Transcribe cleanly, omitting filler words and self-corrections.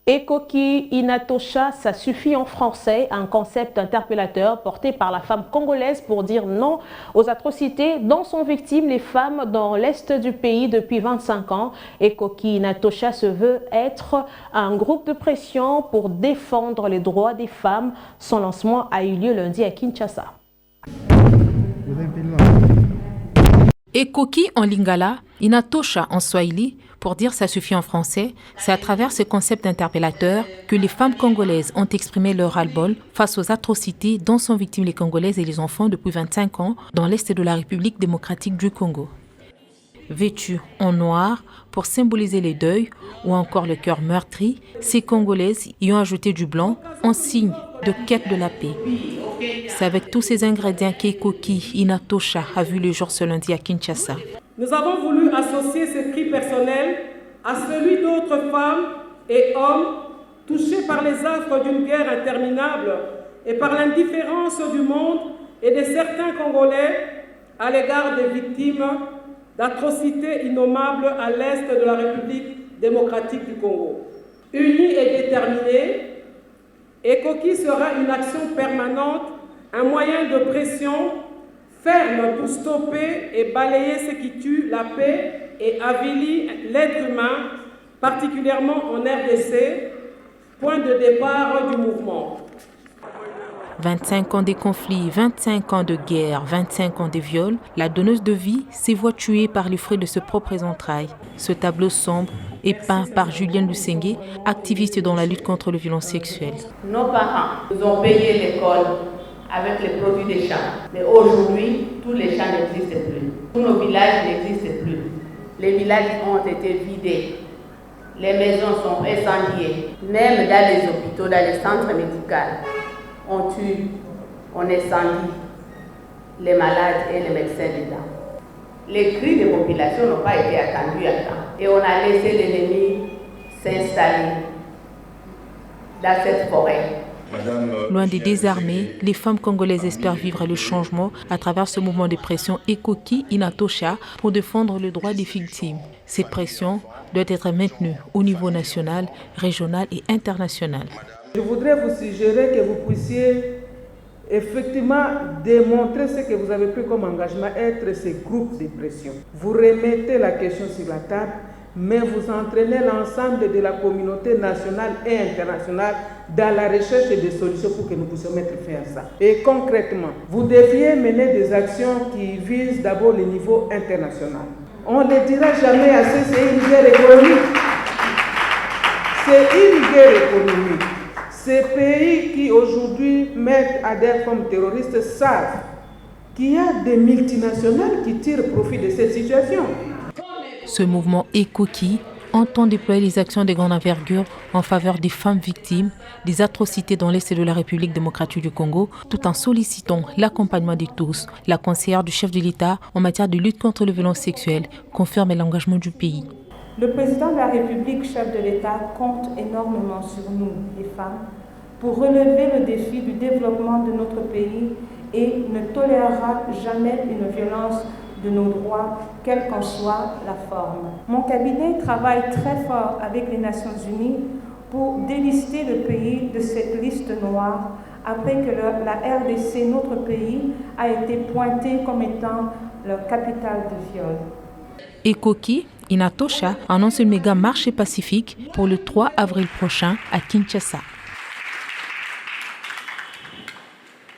Ekoki Inatosha, ça suffit en français, un concept interpellateur porté par la femme congolaise pour dire non aux atrocités dont sont victimes les femmes dans l'est du pays depuis 25 ans. Ekoki Inatosha se veut être un groupe de pression pour défendre les droits des femmes. Son lancement a eu lieu lundi à Kinshasa. Ekoki en lingala, Inatosha en swahili, pour dire ça suffit en français, c'est à travers ce concept interpellateur que les femmes congolaises ont exprimé leur ras-le-bol face aux atrocités dont sont victimes les Congolaises et les enfants depuis 25 ans dans l'est de la République démocratique du Congo. Vêtues en noir pour symboliser les deuils ou encore le cœur meurtri, ces Congolaises y ont ajouté du blanc en signe de quête de la paix. C'est avec tous ces ingrédients qu'Ekoki Inatosha a vu le jour ce lundi à Kinshasa. Nous avons voulu associer ce cri personnel à celui d'autres femmes et hommes touchés par les affres d'une guerre interminable et par l'indifférence du monde et de certains Congolais à l'égard des victimes d'atrocités innommables à l'est de la République démocratique du Congo. Unis et déterminés, Ekoki sera une action permanente, un moyen de pression ferme pour stopper et balayer ce qui tue la paix et avilit l'être humain, particulièrement en RDC, point de départ du mouvement. 25 ans de conflits, 25 ans de guerre, 25 ans de viols, la donneuse de vie s'est voit tuée par les fruits de ses propres entrailles. Ce tableau sombre est peint par Julien Lusengue, activiste dans la lutte contre les violences sexuelles. Nos parents nous ont payé l'école avec les produits des champs. Mais aujourd'hui, tous les champs n'existent plus. Tous nos villages n'existent plus. Les villages ont été vidés. Les maisons sont incendiées. Même dans les hôpitaux, dans les centres médicaux, on tue, on incendie les malades et les médecins dedans. Les cris des populations n'ont pas été attendus à temps. Et on a laissé l'ennemi s'installer dans cette forêt. Loin des désarmés, les femmes congolaises espèrent vivre le changement à travers ce mouvement de pression Ekoki Inatosha pour défendre le droit des victimes. Ces pressions doivent être maintenues au niveau national, régional et international. Je voudrais vous suggérer que vous puissiez effectivement démontrer ce que vous avez pris comme engagement, être ces groupes de pression. Vous remettez la question sur la table, mais vous entraînez l'ensemble de la communauté nationale et internationale dans la recherche des solutions pour que nous puissions mettre fin à ça. Et concrètement, vous deviez mener des actions qui visent d'abord le niveau international. On ne le dira jamais assez, c'est une guerre économique. C'est une guerre économique. Ces pays qui aujourd'hui mettent ADF comme terroristes savent qu'il y a des multinationales qui tirent profit de cette situation. Ce mouvement Ekoki entend déployer les actions de grande envergure en faveur des femmes victimes des atrocités dans l'est de la République démocratique du Congo, tout en sollicitant l'accompagnement de tous. La conseillère du chef de l'État en matière de lutte contre les violences sexuelles confirme l'engagement du pays. Le président de la République, chef de l'État, compte énormément sur nous, les femmes, pour relever le défi du développement de notre pays et ne tolérera jamais une violence de nos droits, quelle qu'en soit la forme. Mon cabinet travaille très fort avec les Nations Unies pour délister le pays de cette liste noire après que la RDC, notre pays, a été pointée comme étant leur capitale de viol. Ekoki Inatosha annonce une méga marche pacifique pour le 3 avril prochain à Kinshasa.